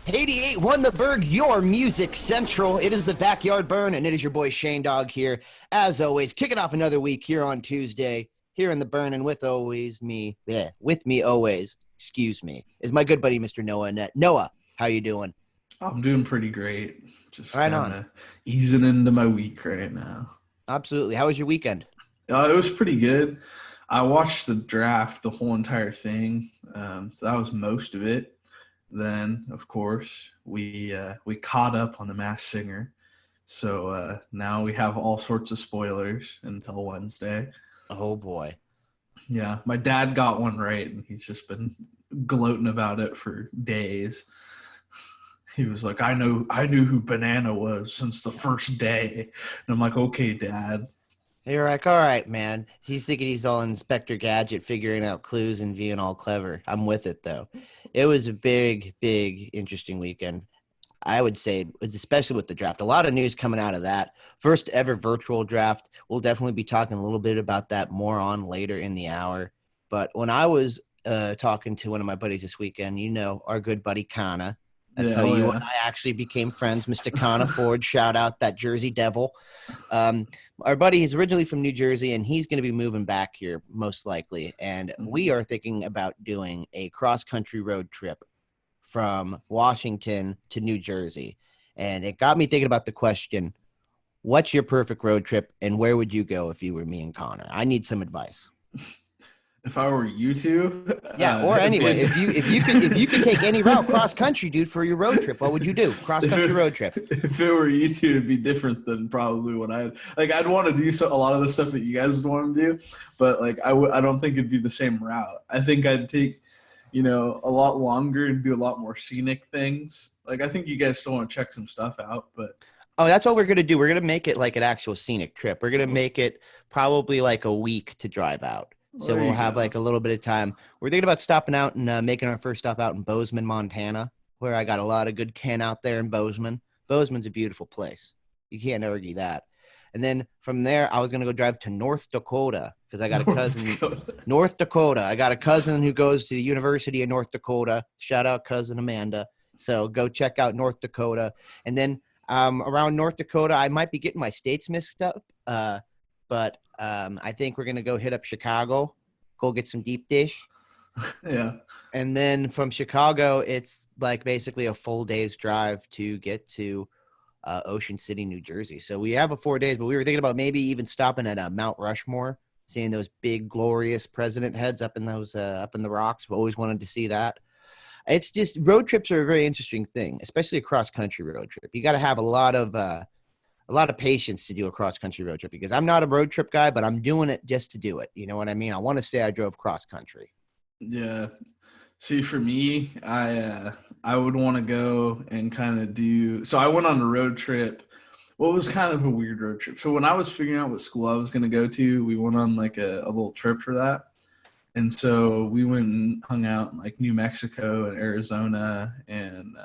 88 won the Berg, your music central. It is the Backyard Burn, and it is your boy Shane Dog here. As always, kicking off another week here on Tuesday, here in the Burn, and with me always, is my good buddy Mr. Noah Annette. Noah, how you doing? I'm doing pretty great. Just Right kind on. of easing into my week right now. Absolutely. How was your weekend? It was pretty good. I watched the draft, the whole entire thing. So that was most of it. Then, of course, we caught up on The Masked Singer. So now we have all sorts of spoilers until Wednesday. Oh, boy. Yeah, my dad got one right, and he's just been gloating about it for days. He was like, I knew who Banana was since the first day. And I'm like, okay, Dad. You're like, all right, man. He's thinking he's all Inspector Gadget, figuring out clues and being all clever. I'm with it, though. It was a big, interesting weekend. I would say, especially with the draft. A lot of news coming out of that. First ever virtual draft. We'll definitely be talking a little bit about that more on later in the hour. But when I was talking to one of my buddies this weekend, our good buddy Kana. That's how you and I actually became friends, Mr. Kana Ford. Shout out that Jersey Devil. Our buddy is originally from New Jersey, and he's going to be moving back here most likely. And we are thinking about doing a cross-country road trip from Washington to New Jersey. And it got me thinking about the question, what's your perfect road trip, and where would you go if you were me and Connor? I need some advice. If I were you two, yeah, or anyway, if you could take any route cross country, dude, for your road trip, what would you do? Cross country road trip. If it were you two, it'd be different than probably what I'd want to do a lot of the stuff that you guys would want to do, but I don't think it'd be the same route. I think I'd take, a lot longer and do a lot more scenic things. I think you guys still want to check some stuff out, but. Oh, that's what we're going to do. We're going to make it like an actual scenic trip. We're going to make it probably like a week to drive out. So we'll have a little bit of time. We're thinking about stopping out and making our first stop out in Bozeman, Montana, where I got a lot of good ken out there in Bozeman. Bozeman's a beautiful place. You can't argue that. And then from there, I was going to go drive to North Dakota because I got a cousin. North Dakota. I got a cousin who goes to the University of North Dakota. Shout out cousin Amanda. So go check out North Dakota. And then around North Dakota, I might be getting my states mixed up, but I think we're going to go hit up Chicago, go get some deep dish. Yeah. And then from Chicago, it's basically a full day's drive to get to Ocean City, New Jersey. So we have 4 days, but we were thinking about maybe even stopping at Mount Rushmore, seeing those big, glorious president heads up in those up in the rocks. We've always wanted to see that. It's just road trips are a very interesting thing, especially a cross-country road trip. You got to have a lot of patience to do a cross-country road trip because I'm not a road trip guy, but I'm doing it just to do it. You know what I mean? I want to say I drove cross-country. Yeah. See, for me, I would want to go and kind of do – so I went on a road trip. Well, it was kind of a weird road trip. So when I was figuring out what school I was going to go to, we went on a little trip for that. And so we went and hung out in New Mexico and Arizona and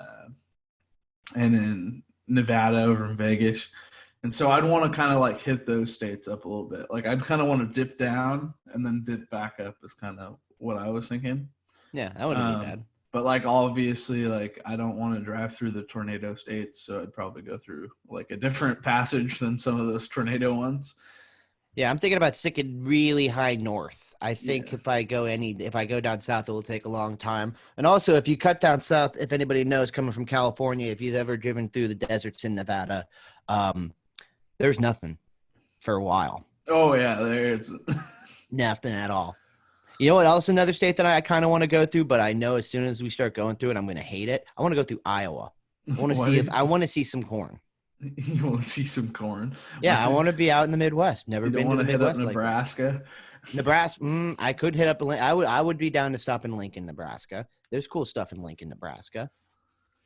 in Nevada over in Vegas. And so I'd want to kind of hit those states up a little bit. I'd kind of want to dip down and then dip back up is kind of what I was thinking. Yeah, that wouldn't be bad. But obviously I don't want to drive through the tornado states. So I'd probably go through a different passage than some of those tornado ones. Yeah, I'm thinking about sticking really high north. I think if I go down south, it will take a long time. And also, if you cut down south, if anybody knows coming from California, if you've ever driven through the deserts in Nevada, there's nothing for a while. Oh, yeah, there's nothing at all. You know what else? Another state that I kind of want to go through, but I know as soon as we start going through it, I'm going to hate it. I want to go through Iowa. I want to see some corn. You want to see some corn? Yeah, I want to be out in the Midwest. Never been to the Midwest. Hit up Nebraska. Nebraska. I could hit up. I would be down to stop in Lincoln, Nebraska. There's cool stuff in Lincoln, Nebraska.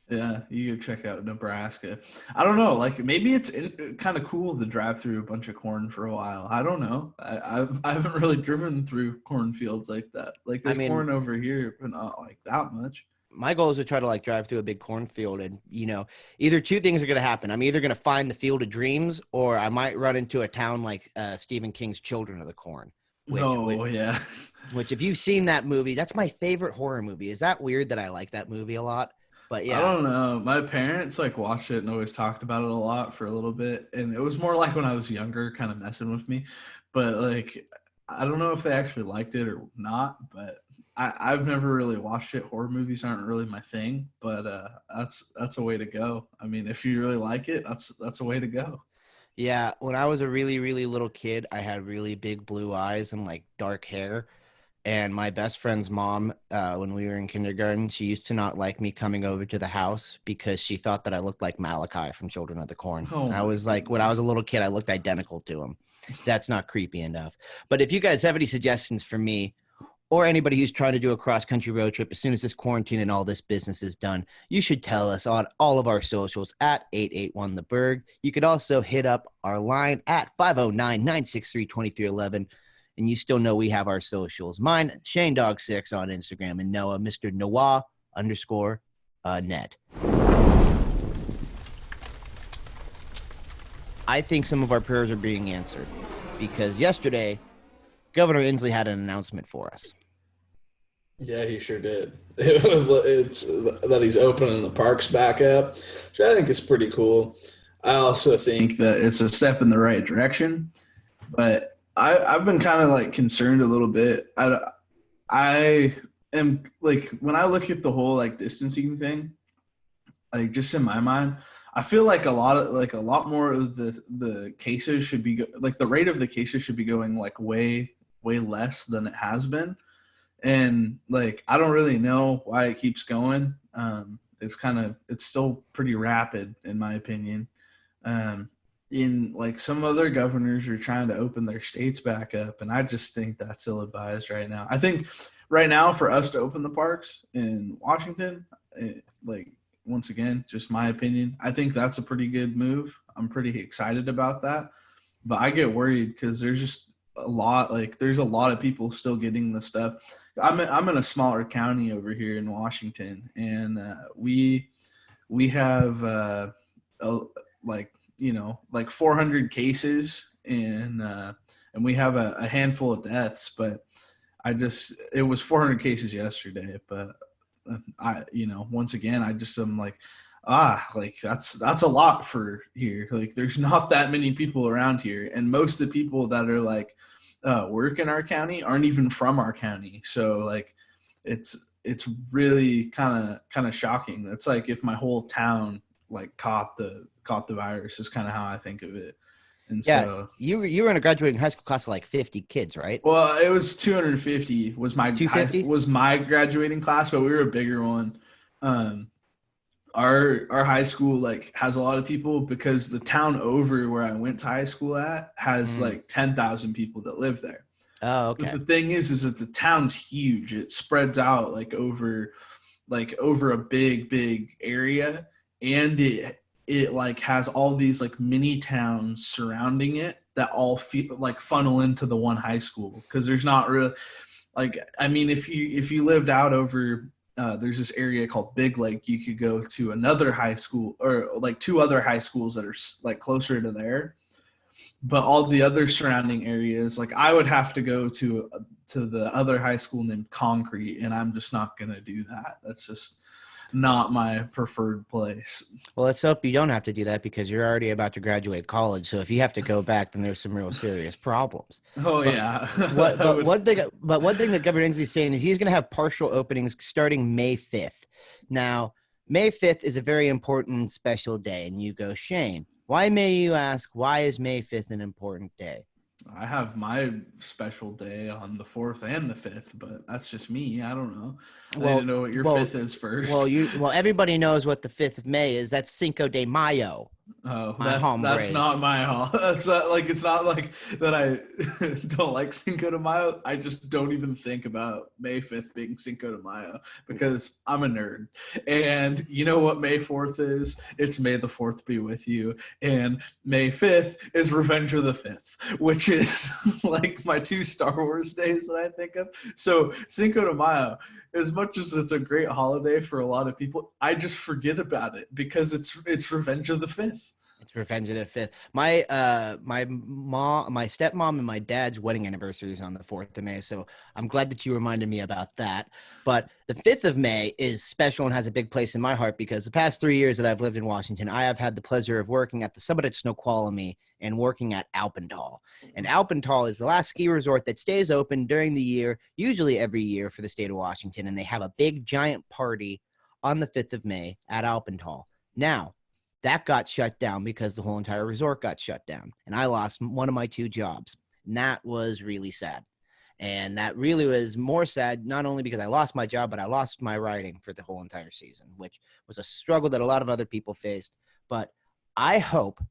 Yeah, you could check out Nebraska. I don't know. Maybe it's kind of cool to drive through a bunch of corn for a while. I don't know. I haven't really driven through cornfields like that. There's corn over here, but not that much. My goal is to try to drive through a big cornfield and, either two things are going to happen. I'm either going to find the field of dreams or I might run into a town like Stephen King's Children of the Corn. Yeah. Which if you've seen that movie, that's my favorite horror movie. Is that weird that I like that movie a lot? But I yeah, don't know. My parents like watched it and always talked about it a lot for a little bit. And it was more like when I was younger, kind of messing with me. But like, I don't know if they actually liked it or not. But I've never really watched it. Horror movies aren't really my thing. But that's a way to go. I mean, if you really like it, that's a way to go. yeah. When I was a really, really little kid, I had really big blue eyes and like dark hair. And my best friend's mom, when we were in kindergarten, she used to not like me coming over to the house because she thought that I looked like Malachi from Children of the Corn. Oh I my was like, when I was goodness. a little kid, I looked identical to him. That's not creepy enough. But if you guys have any suggestions for me or anybody who's trying to do a cross country road trip as soon as this quarantine and all this business is done, you should tell us on all of our socials at 881 The Berg. You could also hit up our line at 509-963-2311. And you still know we have our socials. Mine, Shane Dog 6 on Instagram, and Noah, Mr. Nwah underscore net. I think some of our prayers are being answered because yesterday, Governor Inslee had an announcement for us. Yeah, he sure did. It's that he's opening the parks back up, which I think is pretty cool. I also think That it's a step in the right direction. But I've been kind of like concerned a little bit. I am like, when I look at the whole like distancing thing, like just in my mind, I feel like a lot more of the cases should be like the rate of the cases should be going like way less than it has been. And like I don't really know why it keeps going. It's still pretty rapid in my opinion. Um, in like some other governors are trying to open their states back up, and I just think that's ill advised right now. I think right now for us to open the parks in Washington, like once again, just my opinion, I think that's a pretty good move. I'm pretty excited about that, but I get worried because there's a lot of people still getting the stuff. I'm in a smaller county over here in Washington, and we have like like 400 cases, and we have a handful of deaths. But it was 400 cases yesterday. But once again, I just am like, like that's a lot for here. Like there's not that many people around here, and most of the people that are like work in our county aren't even from our county. So like it's really kind of shocking. It's like if my whole town like caught the virus is kind of how I think of it. And Yeah, so, you were in a graduating high school class of like 50 kids, right? well, it was 250 250? was my graduating class, but we were a bigger one. Um, our high school like has a lot of people because the town over where I went to high school at has Mm. like 10,000 people that live there. Oh, But okay. the thing is that the town's huge. It spreads out like over a big area, and it like has all these like mini towns surrounding it that all like funnel into the one high school, because there's not really like, I mean, if you lived out over there's this area called Big Lake, you could go to another high school or like two other high schools that are like closer to there. But all the other surrounding areas, like I would have to go to the other high school named Concrete, and I'm just not going to do that. That's just not my preferred place. Well, let's hope you don't have to do that because you're already about to graduate college. So if you have to go back, then there's some real serious problems. Oh But yeah. what? I But would, one thing that Governor Inslee is saying is he's going to have partial openings starting May 5th. Now, May 5th is a very important special day, and you go, Shane. Why may you ask? Why is May 5th an important day? I have my special day on the 4th and the 5th, but that's just me. I don't know. I need to know what your 5th is first. Well, everybody knows what the 5th of May is. That's Cinco de Mayo. Oh, My that's hombres. not my hall. That's not, like, it's not like that I don't like Cinco de Mayo. I just don't even think about May 5th being Cinco de Mayo because I'm a nerd. And you know what May 4th is? It's May the 4th be with you. And May 5th is Revenge of the 5th, which is like my two Star Wars days that I think of. So Cinco de Mayo, as much as it's a great holiday for a lot of people, I just forget about it because it's Revenge of the 5th. It's Revenge of the Fifth. My mom, my stepmom, and my dad's wedding anniversary is on the 4th of May. So I'm glad that you reminded me about that. But the 5th of May is special and has a big place in my heart because the past 3 years that I've lived in Washington, I have had the pleasure of working at the Summit at Snoqualmie and working at Alpental. And Alpental is the last ski resort that stays open during the year, usually every year for the state of Washington. And they have a big giant party on the 5th of May at Alpental. Now, that got shut down because the whole entire resort got shut down. And I lost one of my 2 jobs. And that was really sad. And that really was more sad, not only because I lost my job, but I lost my riding for the whole entire season, which was a struggle that a lot of other people faced. But I hope,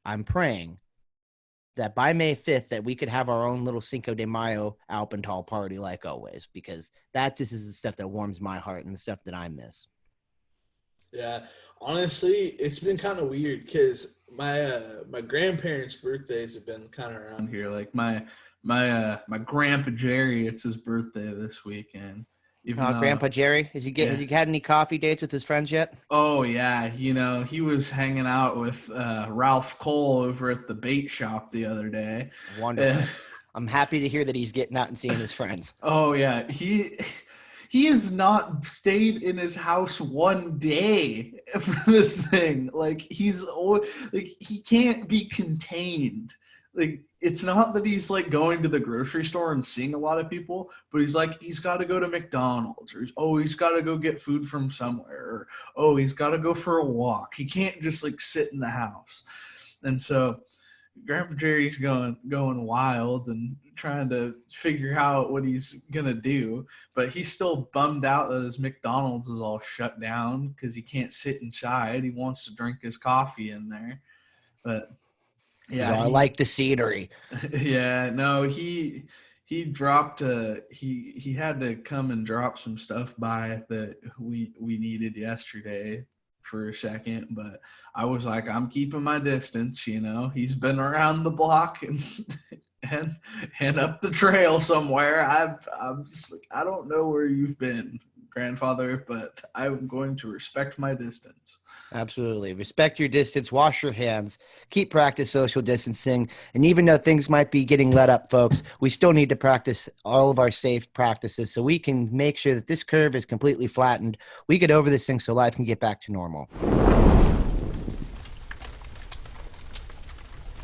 I'm praying that by May 5th that we could have our own little Cinco de Mayo Alpental party like always, because that just is the stuff that warms my heart and the stuff that I miss. Yeah, honestly, it's been kind of weird because my grandparents' birthdays have been kind of around Here, like my grandpa Jerry, it's his birthday this weekend. Even though, Grandpa Jerry, has he had any coffee dates with his friends yet? oh yeah, he was hanging out with Ralph Cole over at the bait shop the other day. Wonderful. I'm happy to hear that he's getting out and seeing his friends. Oh yeah, he has not stayed in his house one day for this thing. Like he's like he can't be contained. Like it's not that he's like going to the grocery store and seeing a lot of people, but he's got to go to McDonald's, or he's got to go get food from somewhere, or he's got to go for a walk. He can't just like sit in the house. And so Grandpa Jerry's going wild and trying to figure out what he's gonna do, but he's still bummed out that his McDonald's is all shut down because he can't sit inside. He wants to drink his coffee in there, but yeah, I like the scenery. Yeah, no, he dropped he had to come and drop some stuff by that we needed yesterday for a second, but I was like, I'm keeping my distance. He's been around the block and up the trail somewhere. I'm just like, I don't know where you've been, grandfather, but I'm going to respect my distance. Absolutely. Respect your distance, wash your hands, keep practice social distancing. And even though things might be getting let up, folks, we still need to practice all of our safe practices so we can make sure that this curve is completely flattened. We get over this thing so life can get back to normal.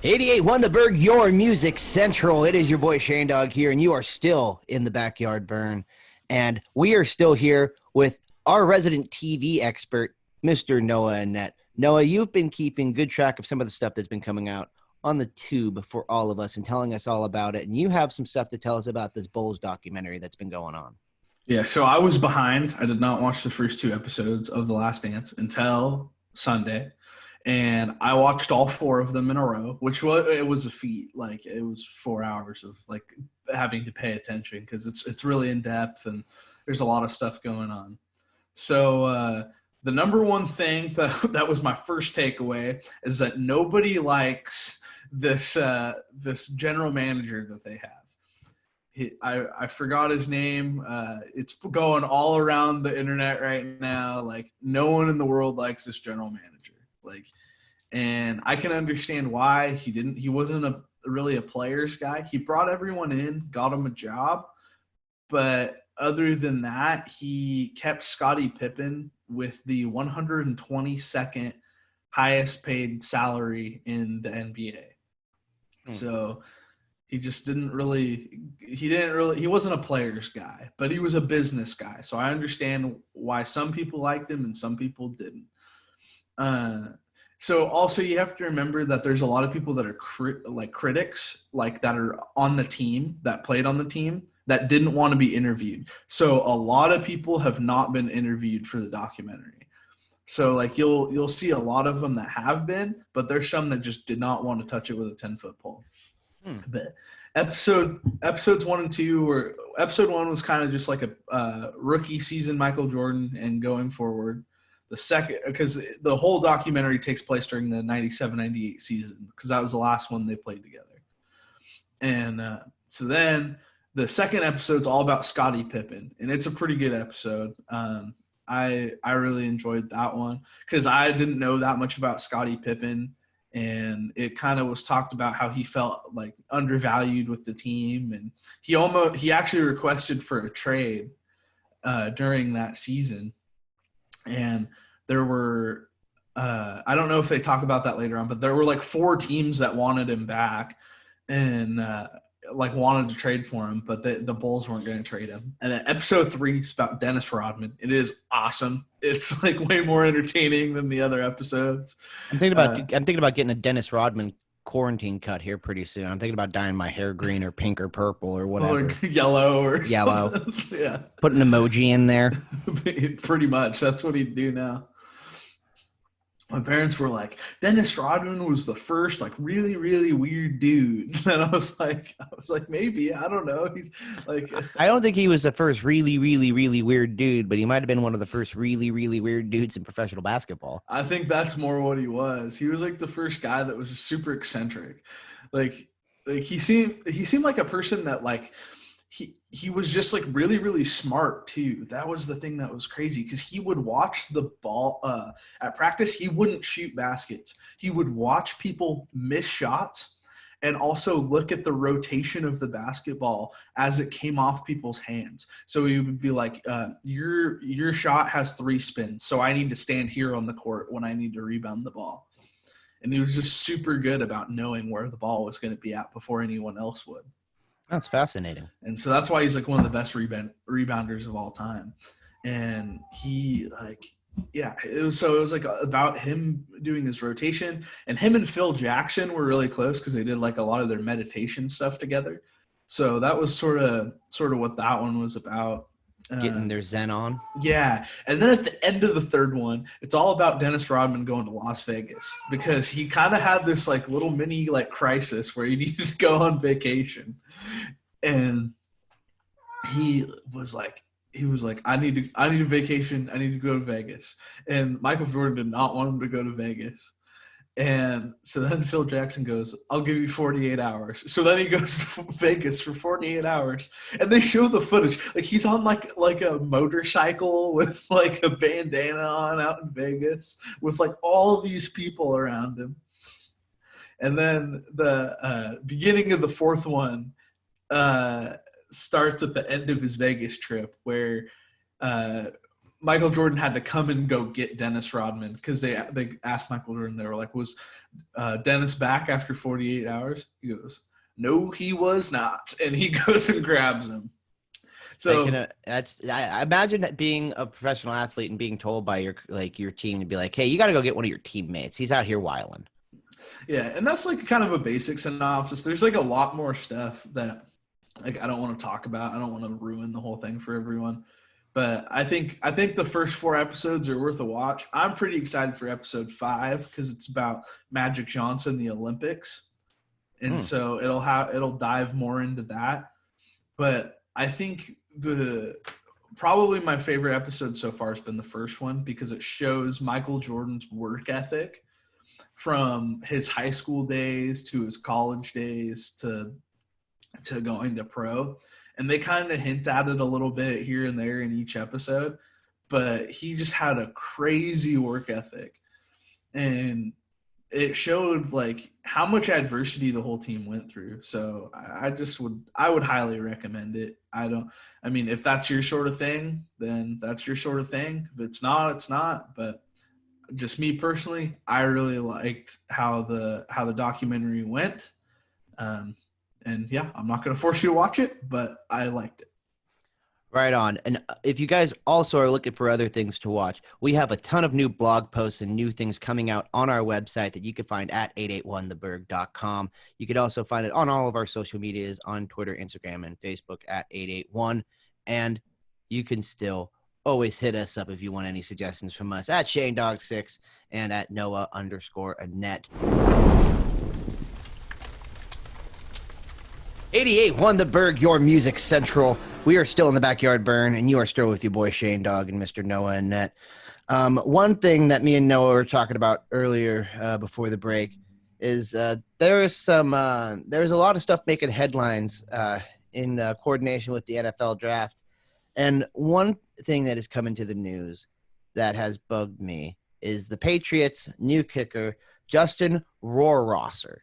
88.1 The Berg, your music central. It is your boy Shane Dog here, and you are still in the backyard burn. And we are still here with our resident TV expert, Mr. Noah Annette. Noah, you've been keeping good track of some of the stuff that's been coming out on the tube for all of us and telling us all about it. And you have some stuff to tell us about this Bulls documentary that's been going on. Yeah, so I was behind. I did not watch the first 2 episodes of The Last Dance until Sunday. And I watched all 4 of them in a row, which was a feat. Like it was 4 hours of like having to pay attention because it's really in depth and there's a lot of stuff going on. So the number one thing that was my first takeaway is that nobody likes this general manager that they have. I forgot his name. It's going all around the internet right now. Like no one in the world likes this general manager. And I can understand why he wasn't really a player's guy. He brought everyone in, got him a job, but other than that, he kept Scottie Pippen with the 122nd highest paid salary in the NBA. So he wasn't a player's guy, but he was a business guy. So I understand why some people liked him and some people didn't. So also you have to remember that there's a lot of people that are critics, like that are on the team, that played on the team, that didn't want to be interviewed. So a lot of people have not been interviewed for the documentary. So like you'll see a lot of them that have been, but there's some that just did not want to touch it with a 10-foot pole. But episodes 1 and 2, or episode 1 was kind of just like a rookie season Michael Jordan and going forward. The second, because the whole documentary takes place during the 97-98 season, because that was the last one they played together. And so then the second episode's all about Scottie Pippen, and it's a pretty good episode. I really enjoyed that one because I didn't know that much about Scottie Pippen and it kind of was talked about how he felt like undervalued with the team, and he actually requested for a trade during that season. And there were I don't know if they talk about that later on, but there were like 4 teams that wanted him back and like wanted to trade for him, but the Bulls weren't going to trade him. And then episode 3 is about Dennis Rodman. It is awesome. It's like way more entertaining than the other episodes. I'm thinking about getting a Dennis Rodman quarantine cut here pretty soon. I'm thinking about dyeing my hair green or pink or purple or whatever. Or yellow or yellow. Something. Yeah. Put an emoji in there. Pretty much. That's what he'd do now. My parents were like, Dennis Rodman was the first like really, really weird dude. And I was like, maybe, I don't know. He's like, I don't think he was the first really, really, really weird dude, but he might have been one of the first really, really weird dudes in professional basketball. I think that's more what he was. He was like the first guy that was super eccentric. Like he seemed like a person that like he was just like really, really smart too. That was the thing that was crazy, because he would watch the ball at practice. He wouldn't shoot baskets. He would watch people miss shots and also look at the rotation of the basketball as it came off people's hands. So he would be like, your shot has 3 spins, so I need to stand here on the court when I need to rebound the ball. And he was just super good about knowing where the ball was going to be at before anyone else would. That's fascinating. And so that's why he's like one of the best rebounders of all time. And he like, yeah, it was like about him doing his rotation, and him and Phil Jackson were really close because they did like a lot of their meditation stuff together. So that was sort of what that one was about. Getting their zen on. Yeah. And then at the end of the third one, it's all about Dennis Rodman going to Las Vegas, because he kind of had this like little mini like crisis where he needed to go on vacation. And he was like, I need a vacation. I need to go to Vegas. And Michael Jordan did not want him to go to Vegas. And so then Phil Jackson goes, I'll give you 48 hours. So then he goes to Vegas for 48 hours. And they show the footage. Like he's on like a motorcycle with like a bandana on out in Vegas with like all these people around him. And then the beginning of the fourth one starts at the end of his Vegas trip, where Michael Jordan had to come and go get Dennis Rodman, because they asked Michael Jordan, they were like, was Dennis back after 48 hours? He goes, no, he was not. And he goes and grabs him. So I imagine being a professional athlete and being told by your team to be like, hey, you got to go get one of your teammates. He's out here wilding. Yeah, and that's like kind of a basic synopsis. There's like a lot more stuff that like I don't want to talk about. I don't want to ruin the whole thing for everyone. But I think the first 4 episodes are worth a watch. I'm pretty excited for episode 5 because it's about Magic Johnson, the Olympics, and so it'll dive more into that. But I think probably my favorite episode so far has been the first one, because it shows Michael Jordan's work ethic from his high school days to his college days to going to pro. And they kind of hint at it a little bit here and there in each episode, but he just had a crazy work ethic. And it showed like how much adversity the whole team went through. So I would highly recommend it. If that's your sort of thing, then that's your sort of thing. If it's not, it's not. But just me personally, I really liked how the documentary went. And yeah, I'm not going to force you to watch it, but I liked it. Right on. And if you guys also are looking for other things to watch, we have a ton of new blog posts and new things coming out on our website that you can find at 881theberg.com. You could also find it on all of our social medias on Twitter, Instagram, and Facebook at 881. And you can still always hit us up if you want any suggestions from us at Shane Dog 6 and at Noah_Annette. 88.1 The Berg, your music central. We are still in the backyard burn, and you are still with your boy Shane Dog and Mr. Noah Annette. One thing that me and Noah were talking about earlier before the break is there's a lot of stuff making headlines in coordination with the NFL draft. And one thing that has come into the news that has bugged me is the Patriots' new kicker Justin Rohrwasser.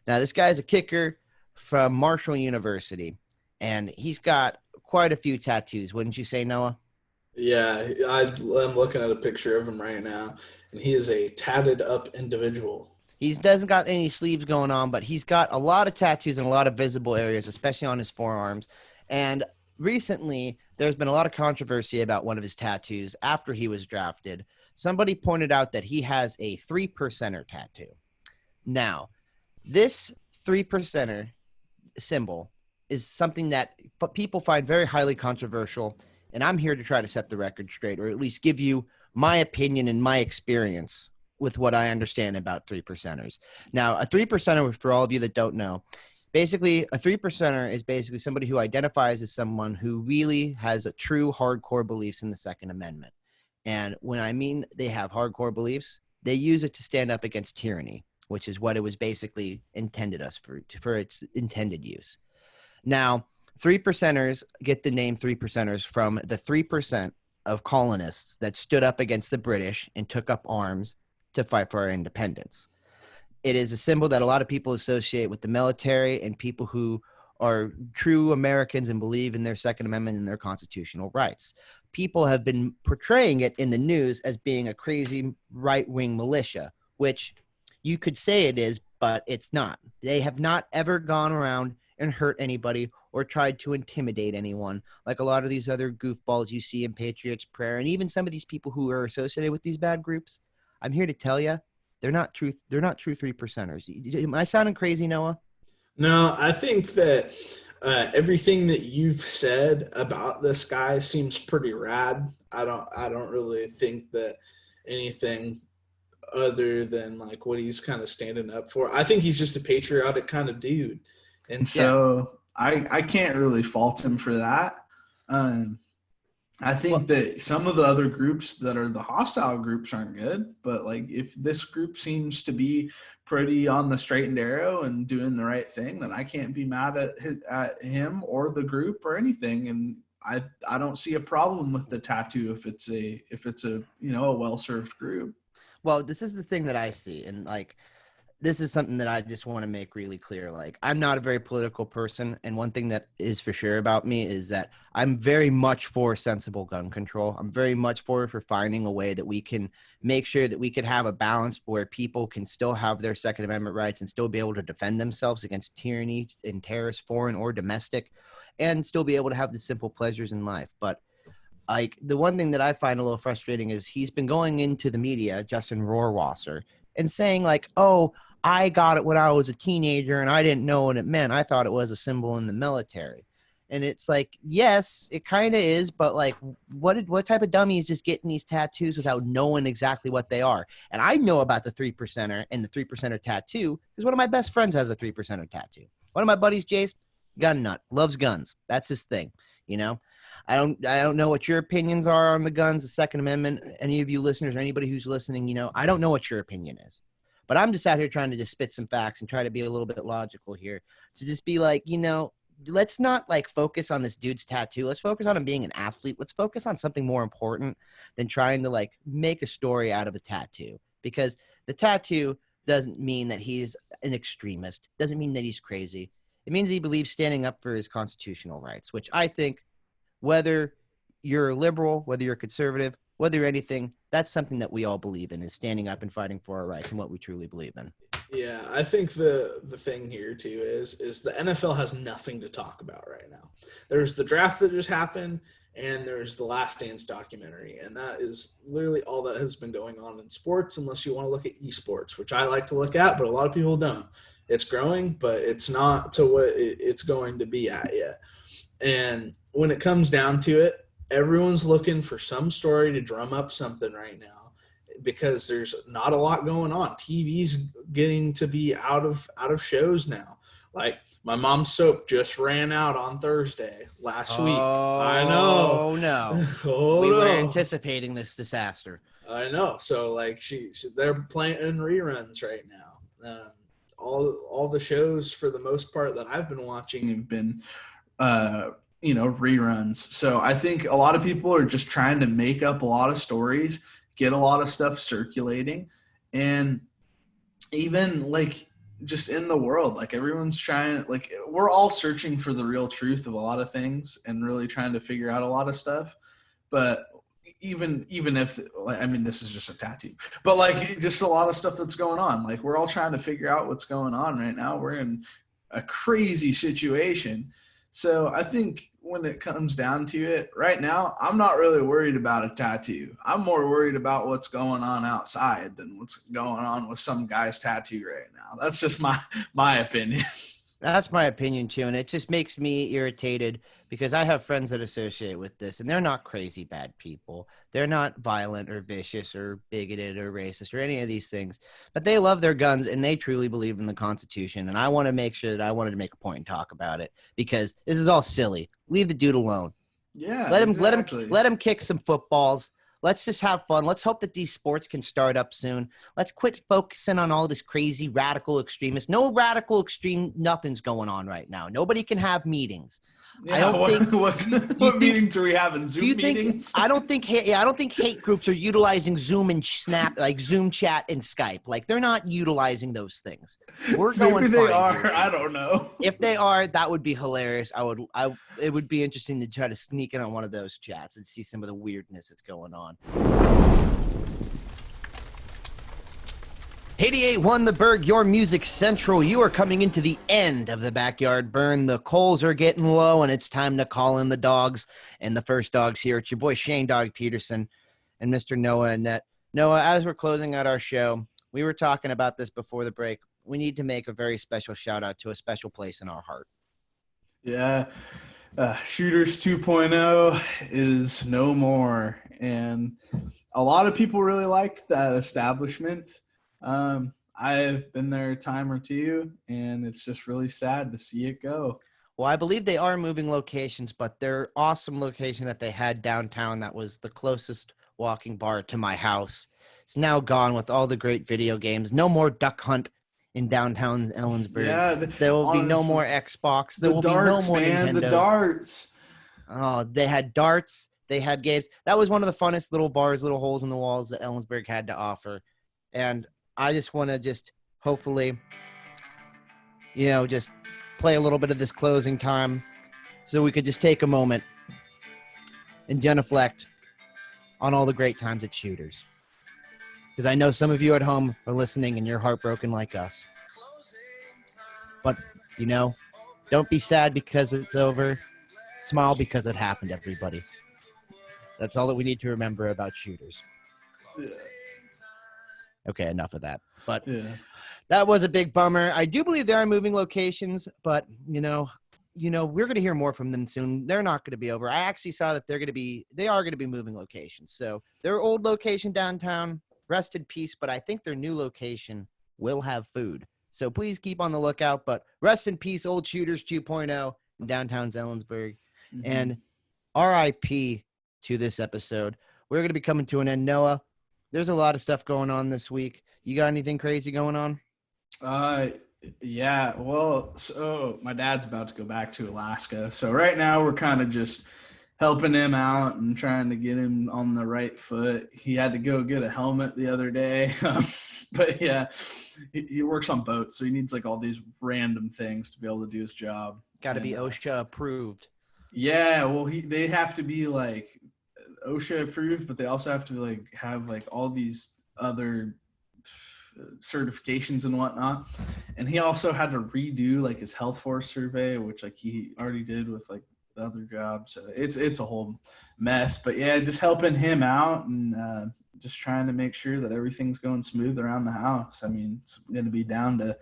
Now, this guy's a kicker from Marshall University, and he's got quite a few tattoos. Wouldn't you say, Noah? Yeah, I'm looking at a picture of him right now, and he is a tatted up individual. He doesn't got any sleeves going on, but he's got a lot of tattoos in a lot of visible areas, especially on his forearms. And recently, there's been a lot of controversy about one of his tattoos after he was drafted. Somebody pointed out that he has a 3%er tattoo. Now, this 3%er symbol is something that people find very highly controversial, and I'm here to try to set the record straight, or at least give you my opinion and my experience with what I understand about 3%ers. Now, a 3%er, for all of you that don't know, basically a 3%er is basically somebody who identifies as someone who really has a true hardcore beliefs in the Second Amendment. And when I mean they have hardcore beliefs, they use it to stand up against tyranny, which is what it was basically intended us for its intended use. Now, 3%ers get the name 3%ers from the 3% of colonists that stood up against the British and took up arms to fight for our independence. It is a symbol that a lot of people associate with the military and people who are true Americans and believe in their Second Amendment and their constitutional rights. People have been portraying it in the news as being a crazy right-wing militia, which you could say it is, but it's not. They have not ever gone around and hurt anybody or tried to intimidate anyone like a lot of these other goofballs you see in Patriot's Prayer, and even some of these people who are associated with these bad groups. I'm here to tell you, they're not true 3%ers. Am I sounding crazy, Noah? No, I think that everything that you've said about this guy seems pretty rad. I don't really think that anything other than like what he's kind of standing up for. I think he's just a patriotic kind of dude. And so I can't really fault him for that. I think that some of the other groups that are the hostile groups aren't good, but like if this group seems to be pretty on the straight and narrow and doing the right thing, then I can't be mad at him or the group or anything. And I don't see a problem with the tattoo if it's a a well-served group. Well, this is the thing that I see, and like this is something that I just want to make really clear. Like, I'm not a very political person, and one thing that is for sure about me is that I'm very much for sensible gun control. I'm very much for finding a way that we can make sure that we can have a balance where people can still have their Second Amendment rights and still be able to defend themselves against tyranny and terrorists, foreign or domestic, and still be able to have the simple pleasures in life. But like the one thing that I find a little frustrating is he's been going into the media, Justin Rohrwasser, and saying like, oh, I got it when I was a teenager and I didn't know what it meant. I thought it was a symbol in the military. And it's like, yes, it kind of is, but like what type of dummy is just getting these tattoos without knowing exactly what they are? And I know about the 3%er and the 3%er tattoo because one of my best friends has a 3%er tattoo. One of my buddies, Jace, gun nut, loves guns. That's his thing, you know? I don't know what your opinions are on the guns, the Second Amendment. Any of you listeners, or anybody who's listening, I don't know what your opinion is. But I'm just out here trying to just spit some facts and try to be a little bit logical here. To just be like, let's not like focus on this dude's tattoo. Let's focus on him being an athlete. Let's focus on something more important than trying to like make a story out of a tattoo. Because the tattoo doesn't mean that he's an extremist. Doesn't mean that he's crazy. It means he believes standing up for his constitutional rights, which I think whether you're a liberal, whether you're conservative, whether you're anything, that's something that we all believe in, is standing up and fighting for our rights and what we truly believe in. Yeah, I think the thing here too is the NFL has nothing to talk about right now. There's the draft that just happened, and there's the Last Dance documentary, and that is literally all that has been going on in sports, unless you want to look at esports, which I like to look at, but a lot of people don't. It's growing, but it's not to what it's going to be at yet. And when it comes down to it, everyone's looking for some story to drum up something right now because there's not a lot going on. TV's getting to be out of shows now. Like my mom's soap just ran out on Thursday last week. I know. Oh no. Oh, we were no. anticipating this disaster. I know. So like they're playing reruns right now. All the shows for the most part that I've been watching have been reruns. So I think a lot of people are just trying to make up a lot of stories, get a lot of stuff circulating. And even like just in the world, like everyone's trying, like we're all searching for the real truth of a lot of things and really trying to figure out a lot of stuff. But even if, I mean, this is just a tattoo, but like just a lot of stuff that's going on. Like we're all trying to figure out what's going on right now. We're in a crazy situation. So I think when it comes down to it right now, I'm not really worried about a tattoo. I'm more worried about what's going on outside than what's going on with some guy's tattoo right now. That's just my opinion. That's my opinion too, and it just makes me irritated because I have friends that associate with this, and they're not crazy bad people. They're not violent or vicious or bigoted or racist or any of these things, but they love their guns and they truly believe in the Constitution. And I want to make sure that I wanted to make a point and talk about it because this is all silly. Leave the dude alone. Yeah, Let him exactly. let him kick some footballs. Let's just have fun. Let's hope that these sports can start up soon. Let's quit focusing on all this crazy radical extremists. No radical extreme, nothing's going on right now. Nobody can have meetings. Yeah, I don't think. what meetings are we having? Zoom meetings? I don't think hate groups are utilizing Zoom and Snap, like Zoom chat and Skype. Like they're not utilizing those things. We're going. Maybe they fine are. here. I don't know. If they are, that would be hilarious. It would be interesting to try to sneak in on one of those chats and see some of the weirdness that's going on. 88.1 The Berg, your music central. You are coming into the end of the backyard burn. The coals are getting low, and it's time to call in the dogs. And the first dog's here. It's your boy Shane Dog Peterson and Mr. Noah Annette. Noah, as we're closing out our show, we were talking about this before the break. We need to make a very special shout out to a special place in our heart. Yeah. Shooters 2.0 is no more. And a lot of people really liked that establishment. I've been there a time or two, and it's just really sad to see it go. Well, I believe they are moving locations, but their awesome location that they had downtown that was the closest walking bar to my house is now gone with all the great video games. No more Duck Hunt in downtown Ellensburg. Yeah, there will be no more Xbox. There will darts, be no more man, Nintendos. the darts. Oh, they had darts. They had games. That was one of the funnest little bars, little holes in the walls that Ellensburg had to offer. And I just want to just hopefully, just play a little bit of this closing time so we could just take a moment and genuflect on all the great times at Shooters. Because I know some of you at home are listening and you're heartbroken like us. But, don't be sad because it's over. Smile because it happened, everybody. That's all that we need to remember about Shooters. Yeah. Okay, enough of that. But Yeah. that was a big bummer. I do believe they are moving locations, but we're going to hear more from them soon. They're not going to be over. I actually saw that they are going to be moving locations. So their old location downtown, rest in peace, but I think their new location will have food. So please keep on the lookout, but rest in peace, old Shooters 2.0 in downtown Ellensburg. Mm-hmm. And RIP to this episode. We're going to be coming to an end. Noah, there's a lot of stuff going on this week. You got anything crazy going on? Yeah. Well, so my dad's about to go back to Alaska. So right now we're kind of just helping him out and trying to get him on the right foot. He had to go get a helmet the other day. But yeah, he works on boats, so he needs like all these random things to be able to do his job. Got to be OSHA approved. Yeah, well, they have to be like OSHA approved, but they also have to like have like all these other certifications and whatnot. And he also had to redo like his health force survey, which like he already did with like the other job. So it's a whole mess. But yeah, just helping him out and just trying to make sure that everything's going smooth around the house. I mean, it's going to be down to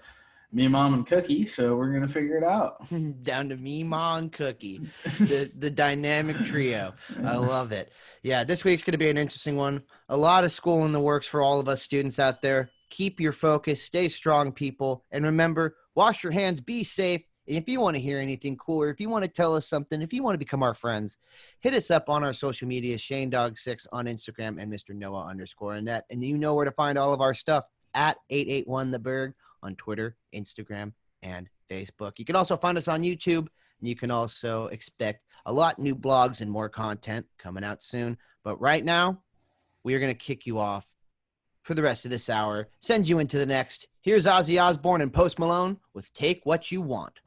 me, Mom, and Cookie, so we're going to figure it out. Down to me, Mom, and Cookie, the dynamic trio. I love it. Yeah, this week's going to be an interesting one. A lot of school in the works for all of us students out there. Keep your focus. Stay strong, people. And remember, wash your hands, be safe. And if you want to hear anything cool, or if you want to tell us something, if you want to become our friends, hit us up on our social media, ShaneDog6 on Instagram and Mr. Noah_Annette. And you know where to find all of our stuff at 881 The Berg on Twitter, Instagram, and Facebook. You can also find us on YouTube, and you can also expect a lot new blogs and more content coming out soon. But right now, we are going to kick you off for the rest of this hour, send you into the next. Here's Ozzy Osbourne and Post Malone with Take What You Want.